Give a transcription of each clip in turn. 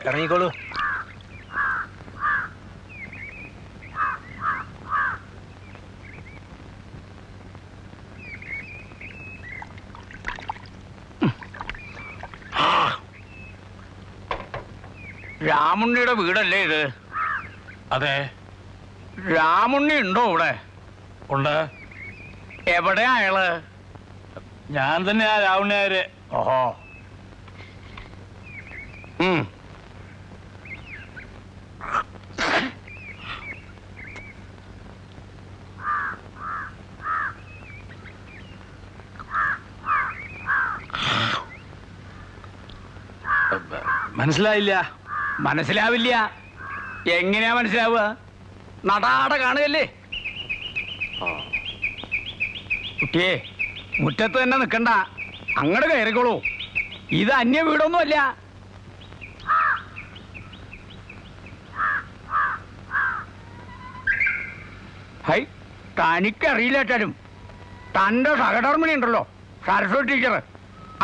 ഇറങ്ങിക്കോളൂ. രാമുണ്ണിയുടെ വീടല്ലേ ഇത്? അതെ. രാമുണ്ണി ഉണ്ടോ ഇവിടെ? ഉണ്ട്. എവിടെയാ അയാള്? ഞാൻ തന്നെയാ രാവുണ്ണിയാര്. ഓഹോ. മനസ്സിലായില്ല. മനസ്സിലാവില്ല. എങ്ങനെയാ മനസ്സിലാവുക? നടാടെ കാണുകല്ലേ. കുട്ടിയെ, മുറ്റത്ത് തന്നെ നിൽക്കണ്ട, അങ്ങോട്ട് കയറിക്കോളൂ. ഇത് അന്യ വീടൊന്നുമല്ല. ഹൈ, തനിക്കറിയില്ലേറ്റാലും തൻ്റെ സഹധർമ്മിണി ഉണ്ടല്ലോ, സരസ്വതി ടീച്ചർ,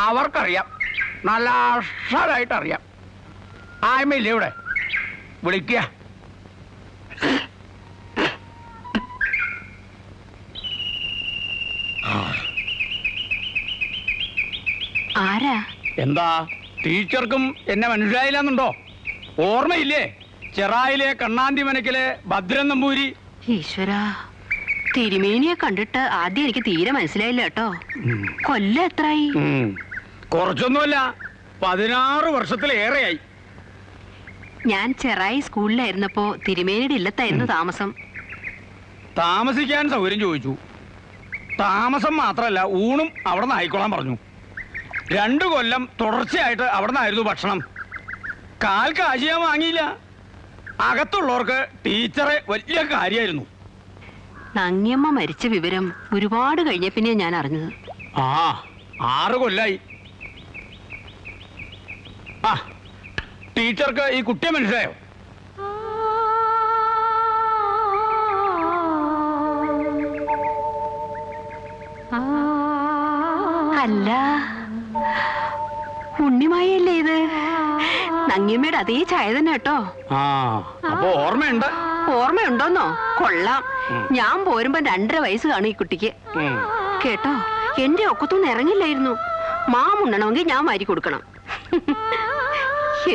അവർക്കറിയാം, നല്ല അക്ഷരായിട്ടറിയാം. ആയ്മയില്ലേ ഇവിടെ? വിളിക്കുക. ആരാ? എന്താ, ടീച്ചർക്കും എന്നെ മനസ്സിലായില്ലെന്നുണ്ടോ? ഓർമ്മയില്ലേ? ചെറായിലെ കണ്ണാന്തി മനക്കിലെ ഭദ്രൻ നമ്പൂരി. ഈശ്വരാ, തിരുമേനിയെ കണ്ടിട്ട് ആദ്യം എനിക്ക് തീരെ മനസ്സിലായില്ല കേട്ടോ. കൊല്ലം എത്രയായി? കുറച്ചൊന്നുമല്ല, 16 വർഷത്തിലേറെയായി. ഞാൻ ചെറായി സ്കൂളിലായിരുന്നപ്പോ തിരുമേനിയുടെ ഇല്ലത്തായിരുന്നു താമസം. താമസിക്കാൻ സൗകര്യം ചോദിച്ചു. താമസം മാത്രമല്ല, ഊണും അവിടെ നിന്ന് ആയിക്കോളാൻ പറഞ്ഞു. 2 കൊല്ലം തുടർച്ചയായിട്ട് അവിടെ നിന്നായിരുന്നു ഭക്ഷണം. കാൽ കാശ് ഞാൻ വാങ്ങിയില്ല. അകത്തുള്ളവർക്ക് ടീച്ചറെ വലിയ കാര്യമായിരുന്നു. നങ്ങിയമ്മ മരിച്ച വിവരം ഒരുപാട് കഴിഞ്ഞ പിന്നെ ഞാൻ അറിഞ്ഞത്. 6 കൊല്ലായി. ടീച്ചർക്ക് ഈ കുട്ടിയെ മനസ്സിലായോ? അല്ല, ഉണ്ണിമായല്ലേ ഇത്? നങ്ങിയമ്മയുടെ അതേ ചായ തന്നെ കേട്ടോ. അപ്പൊ ഓർമ്മയുണ്ട്. ഓർമ്മയുണ്ടോന്നോ? കൊള്ളാം. ഞാൻ പോരുമ്പോ 2.5 വയസ്സ് കാണും ഈ കുട്ടിക്ക്. കേട്ടോ, എന്റെ ഒക്കത്തൊന്നും ഇറങ്ങില്ലായിരുന്നു. മാമുണ്ണണമെങ്കിൽ ഞാൻ വാരി കൊടുക്കണം.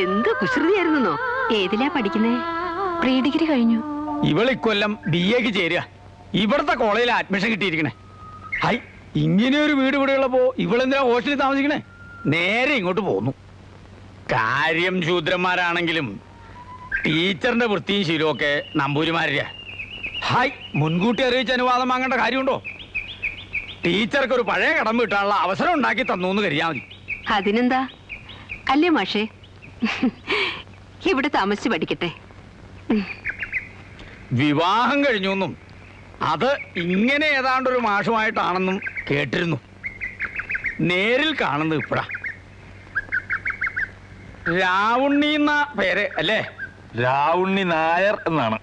എന്ത് കുസൃതിയായിരുന്നോ. ഏതിലാ പഠിക്കുന്നേ? പ്രീ ഡിഗ്രി കഴിഞ്ഞു. ഇവളിക്കൊല്ലം BA-ക്ക് ചേരുക. ഇവിടുത്തെ കോളേജിൽ അഡ്മിഷൻ കിട്ടിയിരിക്കണേ. ഹൈ, ഇങ്ങനെ ഒരു വീട് ഇവിടെ ഉള്ളപ്പോ ഇവളെന്തിനാ ഹോസ്റ്റലിൽ താമസിക്കണേ? നേരെ ഇങ്ങോട്ട് പോന്നു. കാര്യം ശൂദ്രന്മാരാണെങ്കിലും ടീച്ചറിന്റെ വൃത്തിയും ശീലവും ഒക്കെ നമ്പൂരിമാരുടെ. ഹായ്, മുൻകൂട്ടി അറിയിച്ച് അനുവാദം വാങ്ങേണ്ട കാര്യമുണ്ടോ? ടീച്ചർക്ക് ഒരു പഴയ കടം വീട്ടാനുള്ള അവസരം ഉണ്ടാക്കി തന്നു എന്ന് കരുതിയാൽ മതി. അതിനെന്താ? അല്ലേ മാഷേ, ഇവിടെ താമസിച്ച് പഠിക്കട്ടെ. വിവാഹം കഴിഞ്ഞൊന്നും അത് ഇങ്ങനെ ഏതാണ്ടൊരു മാഷുമായിട്ടാണെന്നും കേട്ടിരുന്നു. നേരിൽ കാണുന്നത് ഇപ്പഴാ. രാവുണ്ണി എന്ന പേര് അല്ലേ? രാവുണ്ണി നായർ എന്നാണ്.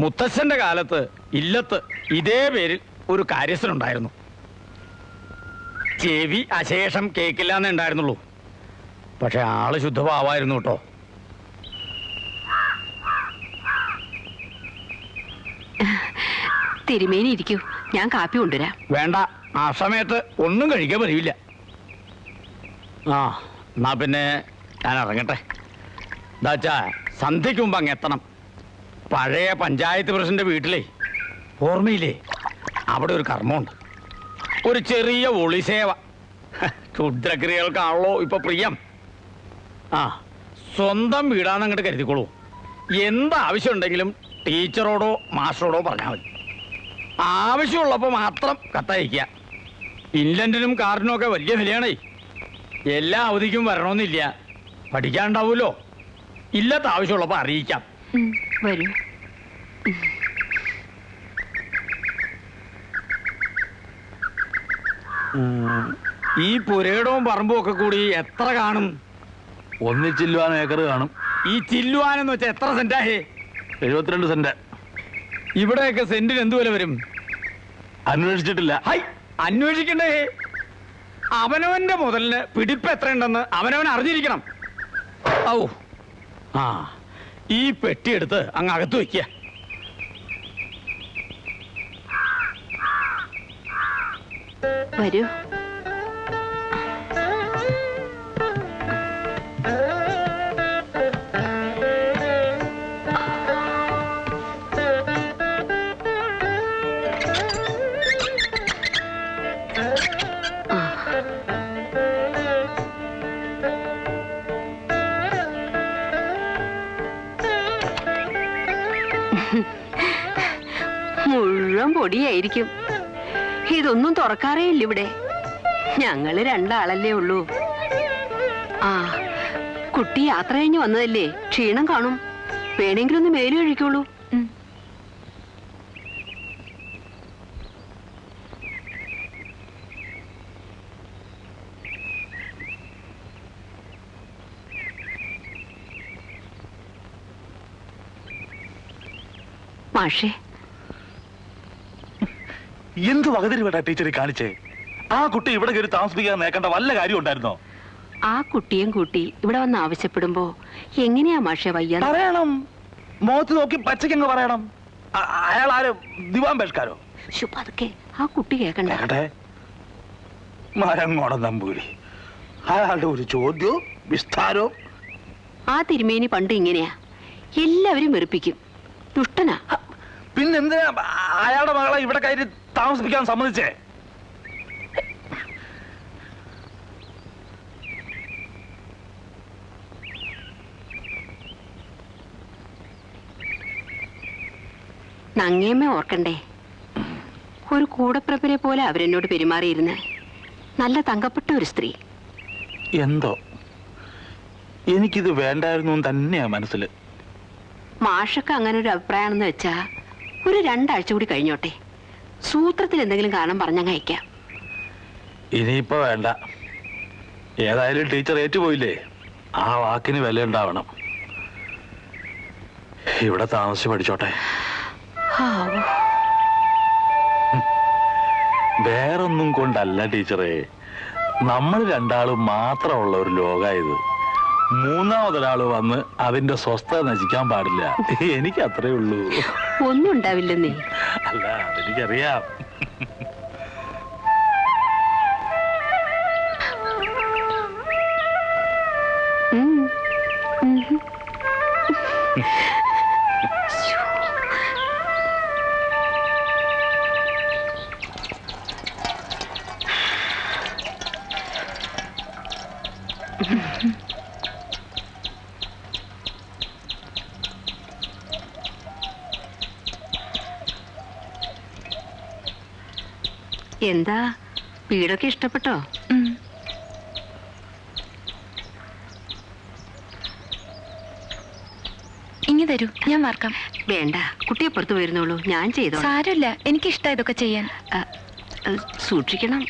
മുത്തച്ഛന്റെ കാലത്ത് ഇല്ലത്ത് ഇതേ പേരിൽ ഒരു കാര്യസ്ഥനുണ്ടായിരുന്നു. ചെവി അശേഷം കേക്കില്ലാന്നേ ഉണ്ടായിരുന്നുള്ളൂ. പക്ഷെ ആള് ശുദ്ധഭാവായിരുന്നു കേട്ടോ. തിരുമേനി ഇരിക്കൂ, ഞാൻ കാപ്പി കൊണ്ടുവരാം. വേണ്ട, ആ സമയത്ത് ഒന്നും കഴിക്കാൻ പറ്റില്ല. എന്നാ പിന്നെ ഞാൻ ഇറങ്ങട്ടെ. എന്താച്ചാ സന്ധ്യയ്ക്ക് മുമ്പ് അങ്ങ് എത്തണം. പഴയ പഞ്ചായത്ത് പ്രസിഡന്റ് വീട്ടിലേ, ഓർമ്മയില്ലേ? അവിടെ ഒരു കർമ്മമുണ്ട്. ഒരു ചെറിയ ഒളിസേവ. ക്ഷുദ്രക്രിയകൾക്കാണല്ലോ ഇപ്പൊ പ്രിയം. സ്വന്തം വീടാന്നങ്ങോട്ട് കരുതിക്കോളൂ. എന്താവശ്യമുണ്ടെങ്കിലും ടീച്ചറോടോ മാസ്റ്ററോടോ പറഞ്ഞാൽ മതി. ആവശ്യമുള്ളപ്പോൾ മാത്രം കത്തയക്കുക. ഇൻലൻഡിനും കാറിനും ഒക്കെ വലിയ വിലയാണേ. എല്ലാ അവധിക്കും വരണമെന്നില്ല. പഠിക്കാനുണ്ടാവുമല്ലോ. ഇല്ലാത്ത ആവശ്യമുള്ളപ്പോൾ അറിയിക്കാം. വരൂ. ഈ പുരയിടവും പറമ്പും ഒക്കെ കൂടി എത്ര കാണും? ഒന്നിച്ചില്ലുവാൻ ഏക്കർ കാണും. ഈ ചില്ലുവാനെന്ന് വെച്ചാൽ എത്ര സെന്റാഹേ? 72 സെന്റ്. ഇവിടെയൊക്കെ സെന്റിന് എന്ത് വില വരും? അന്വേഷിച്ചിട്ടില്ല. ഹൈ, അന്വേഷിക്കണ്ടേ? അവനവന്റെ മുതലിന് പിടിപ്പ് എത്രയുണ്ടെന്ന് അവനവൻ അറിഞ്ഞിരിക്കണം. ഔ ആ ഈ പെട്ടിയെടുത്ത് അങ്ങ് അകത്ത് വയ്ക്കുക. വരൂ. മുഴുവൻ പൊടിയായിരിക്കും. ഇതൊന്നും തുറക്കാറേ ഇല്ല ഇവിടെ. ഞങ്ങള് രണ്ടാളല്ലേ ഉള്ളൂ. ആ കുട്ടി യാത്ര കഴിഞ്ഞ് വന്നതല്ലേ, ക്ഷീണം കാണും. വേണമെങ്കിലും ഒന്ന് മേലും ഒഴിക്കുള്ളൂ. മാഷേ, എന്ത് വകതിരിവേട്ടാ ടീച്ചർ കാണിച്ചേ? ആ കുട്ടി ഇവിടെ കയറി താമസിപ്പിക്കാൻ നേക്കേണ്ട വല്ല കാര്യം ഉണ്ടായിരുന്നോ? ആ കുട്ടിയും കൂട്ടി ഇവിടെ വന്ന് ആവശ്യപ്പെടുമ്പോ എങ്ങനെയാ മാഷേ വയ്യ? പറയണം, മുഖത്ത് നോക്കി പച്ചക്കങ്ങ് പറയണം. അയാൾ ആരും ദിവാൻ പേഷ്കാരോ? അതൊക്കെ ആ കുട്ടി കേക്കണ്ടേ? മരങ്ങോട നമ്പൂരി, അയാളുടെ ഒരു ചോദ്യവും വിസ്താരവും. ആ തിരുമേനി പണ്ട് ഇങ്ങനെയാ, എല്ലാവരും വെറുപ്പിക്കും. ദുഷ്ടനാ. പിന്നെന്തിനാ അയാളുടെ മകളെ ഇവിടെ കയറി താമസിപ്പിക്കാൻ സമ്മതിച്ചേ? നങ്ങേമ്മ ഓർക്കണ്ടേ, ഒരു കൂടപ്പിറപ്പിനെ പോലെ അവരെന്നോട് പെരുമാറിയിരുന്ന നല്ല തങ്കപ്പെട്ട ഒരു സ്ത്രീ. എന്തോ എനിക്കിത് വേണ്ടായിരുന്നു തന്നെയാ മനസ്സിൽ. മാഷക്ക് അങ്ങനെ ഒരു അഭിപ്രായമാണെന്ന് വെച്ചാ ഒരു 2 ആഴ്ച കൂടി കഴിഞ്ഞോട്ടെ. സൂത്രത്തിൽ എന്തെങ്കിലും കാരണം പറഞ്ഞങ്ങ് അയക്കാം. ഇനിയിപ്പോ വേണ്ട. ഏതായാലും ടീച്ചർ ഏറ്റുപോയില്ലേ, ആ വാക്കിന് വില ഉണ്ടാവണം. ഇവിടെ താമസിച്ച് പഠിച്ചോട്ടെ. വേറൊന്നും കൊണ്ടല്ല ടീച്ചറെ, നമ്മൾ രണ്ടാളും മാത്രമുള്ള ഒരു ലോകായത്. മൂന്നാമതൊരാള് വന്ന് അതിന്റെ സ്വസ്ഥത നശിക്കാൻ പാടില്ല. എനിക്ക് അത്രേ ഉള്ളൂ. ഒന്നും ഉണ്ടാവില്ലെന്നേ. അല്ല, അതെനിക്കറിയാം. എന്താ വീടൊക്കെ ഇഷ്ടപ്പെട്ടോ? ഇങ്ങി തരൂ, ഞാൻ വാർക്കാം. വേണ്ട, കുട്ടിയെ പുറത്തു പോയിരുന്നുള്ളൂ, ഞാൻ ചെയ്തോ. സാരമില്ല, എനിക്കിഷ്ടം ഇതൊക്കെ ചെയ്യാൻ. സൂക്ഷിക്കണം.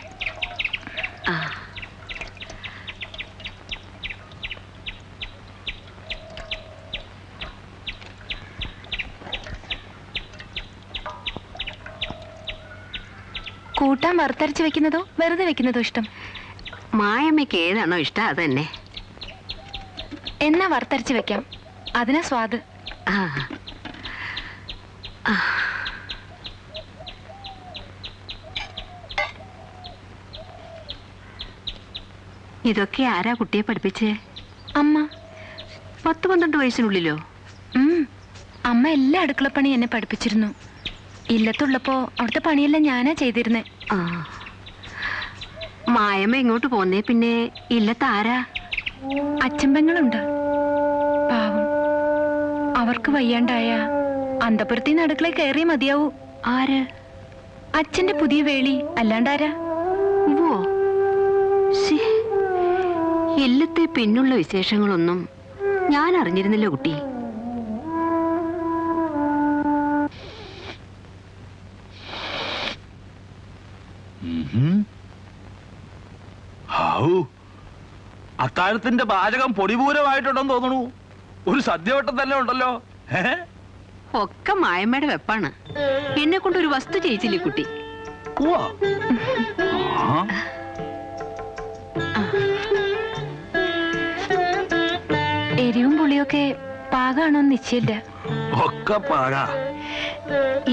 കൂട്ടാൻ വറുത്തരച്ച് വെക്കുന്നതോ വെറുതെ വെക്കുന്നതോ ഇഷ്ടം? മായമ്മയ്ക്ക് ഏതാണോ ഇഷ്ടം അത് തന്നെ. എന്നാ വറുത്തരച്ച് വെക്കാം, അതിനാ സ്വാദ്. ഇതൊക്കെ ആരാ കുട്ടിയെ പഠിപ്പിച്ചേ? അമ്മ. 10-12 വയസ്സിനുള്ളിലോ? അമ്മ എല്ലാ അടുക്കളപ്പണി എന്നെ പഠിപ്പിച്ചിരുന്നു. ഇല്ലത്തുള്ളപ്പോ അവിടുത്തെ പണിയെല്ലാം ഞാനാ ചെയ്തിരുന്നേ. മായമ്മ ഇങ്ങോട്ട് പോന്നേ പിന്നെ ഇല്ലത്ത് ആരാ? അച്ഛമ്പങ്ങളുണ്ട്, പാവം. അവർക്ക് വയ്യാണ്ടായ അന്തപുരത്തിന്ന് അടുക്കളയിൽ കയറി മതിയാവൂ. ആര്? അച്ഛന്റെ പുതിയ വേളി, അല്ലാണ്ടാരാ? ഓ, ഇല്ലത്തെ പിന്നുള്ള വിശേഷങ്ങളൊന്നും ഞാൻ അറിഞ്ഞിരുന്നില്ല കുട്ടി. അത്താഴത്തിന്റെ പാചകം പൊടിപൂരമായിട്ടുണ്ടെന്ന് തോന്നുന്നു. ഒരു സദ്യവട്ടം തന്നെ ഉണ്ടല്ലോ. ഒക്കെ മായമ്മയുടെ വെപ്പാണ്. എന്നെ കൊണ്ട് ഒരു വസ്തു ചെയ്യിച്ചില്ലേ കുട്ടി? എരിവും പുളിയൊക്കെ പാകാണോന്ന് നിശ്ചയില്ല. ഒക്കെ പാകാ.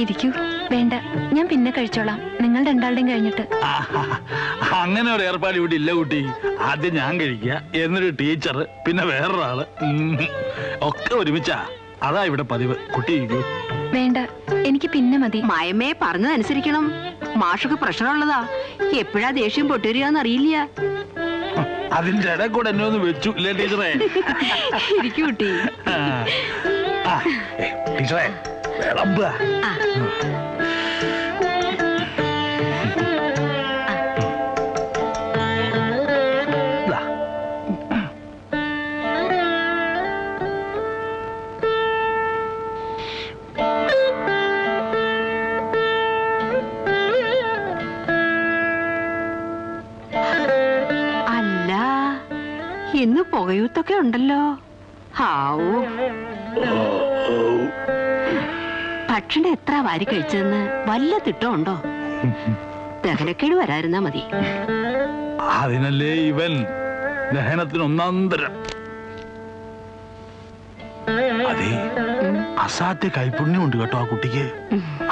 ഇരിക്കൂ. വേണ്ട, ഞാൻ പിന്നെ കഴിച്ചോളാം, നിങ്ങൾ രണ്ടാളുടെയും കഴിഞ്ഞിട്ട്. അങ്ങനെ ഒരു ഏർപ്പാട് ഇവിടെ ഇല്ല കുട്ടി. ആദ്യം ഞാൻ കഴിക്കുക, എന്നൊരു ടീച്ചർ, പിന്നെ വേറൊരാള്, ഒക്കെ ഒരുമിച്ചാ. അതാ ഇവിടെ പതിവ്. കുട്ടി ഇരിക്കൂ. വേണ്ട, എനിക്ക് പിന്നെ മതി. മായമ്മയെ പറഞ്ഞതനുസരിക്കണം. മാഷൊക്കെ പ്രഷറുള്ളതാ. എപ്പോഴാ ദേഷ്യം പൊട്ടുവരികയെന്ന് അറിയില്ല. അതിന്റെ ഇട കൂടെ എന്നെ ഒന്ന് വെച്ചു ഇല്ലേ ടീച്ചറേ? ഇരിക്കൂ കുട്ടി. ടീച്ചറേ വിളമ്പ. അല്ല, ഇന്ന് പുകയൂത്തൊക്കെ ഉണ്ടല്ലോ. ഹാവൂ, ഭക്ഷണം എത്ര വാരി കഴിച്ചതെന്ന് വല്ല തിട്ടമുണ്ടോ? ദഹനക്കേട് വരാതിരുന്നാ മതി. അതിനല്ലേ ഇവൻ ദഹനത്തിന് ഒന്നാന്തരം. അതെ, അസാധ്യ കൈപുണ്യം ഉണ്ട് കേട്ടോ ആ കുട്ടിക്ക്.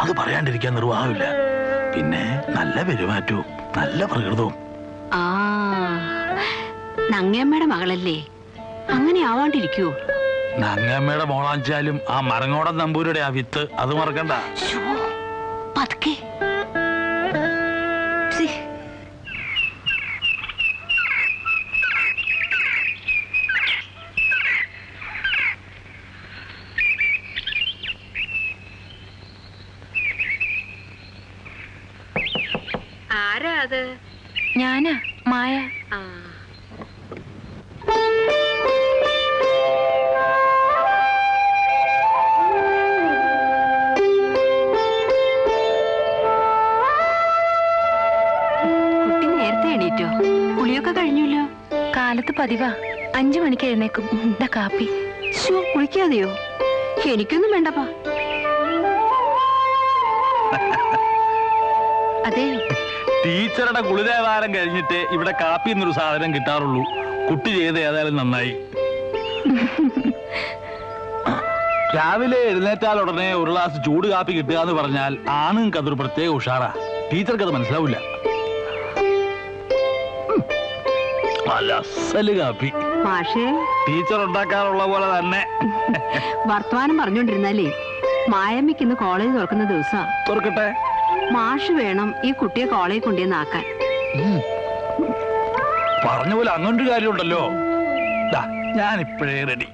അത് പറയാണ്ടിരിക്കാൻ നിർവാഹമില്ല. പിന്നെ നല്ല പെരുമാറ്റവും നല്ല പ്രകൃതവും. ആ, നങ്ങയമ്മയുടെ മകളല്ലേ, അങ്ങനെ ആവാണ്ടിരിക്കൂ. നങ്ങമ്മയുടെ മോളാച്ചാലും ആ മരങ്ങോടൻ നമ്പൂരുടെ ആ വിത്ത് അത് മറക്കണ്ട. പതുക്കെ. ആരാ അത്? ഞാനാ, മായ. ആ, കുട്ടി നേരത്തെ എണീറ്റോ? കുളിയൊക്കെ കഴിഞ്ഞല്ലോ. കാലത്ത് പതിവാ, 5 മണിക്ക് എഴുന്നേക്കും. ഇതാ കാപ്പി. കുളിക്കാതെയോ? എനിക്കൊന്നും വേണ്ടപ്പാ. അതെ, ടീച്ചറുടെ കുളിദേവാരം കഴിഞ്ഞിട്ട് ഇവിടെ കാപ്പി എന്നൊരു സാധനം കിട്ടാറുള്ളൂ. കുട്ടി ചെയ്ത് ഏതായാലും നന്നായി. രാവിലെ എഴുന്നേറ്റാൽ ഉടനെ ഒരു ഗ്ലാസ് ചൂട് കാപ്പി കിട്ടുക എന്ന് പറഞ്ഞാൽ ആണുങ്ങൾക്ക് അതൊരു പ്രത്യേക ഉഷാറാ. ടീച്ചർക്ക് അത് മനസ്സിലാവില്ല. നല്ല അസല് കാപ്പി മാഷേ, ടീച്ചർ ഉണ്ടാക്കാറുള്ള പോലെ തന്നെ. വർത്തമാനം പറഞ്ഞോണ്ടിരുന്നാലേ മായമ്മയ്ക്ക് ഇന്ന് കോളേജ് തുറക്കുന്ന ദിവസാ. തുറക്കട്ടെ. മാഷ് വേണം ഈ കുട്ടിയെ കോളേജിൽ കൊണ്ടുവന്നാക്കാൻ. പറഞ്ഞ പോലെ അങ്ങനൊരു കാര്യമുണ്ടല്ലോ. ഞാൻ ഇപ്പോഴേ റെഡി.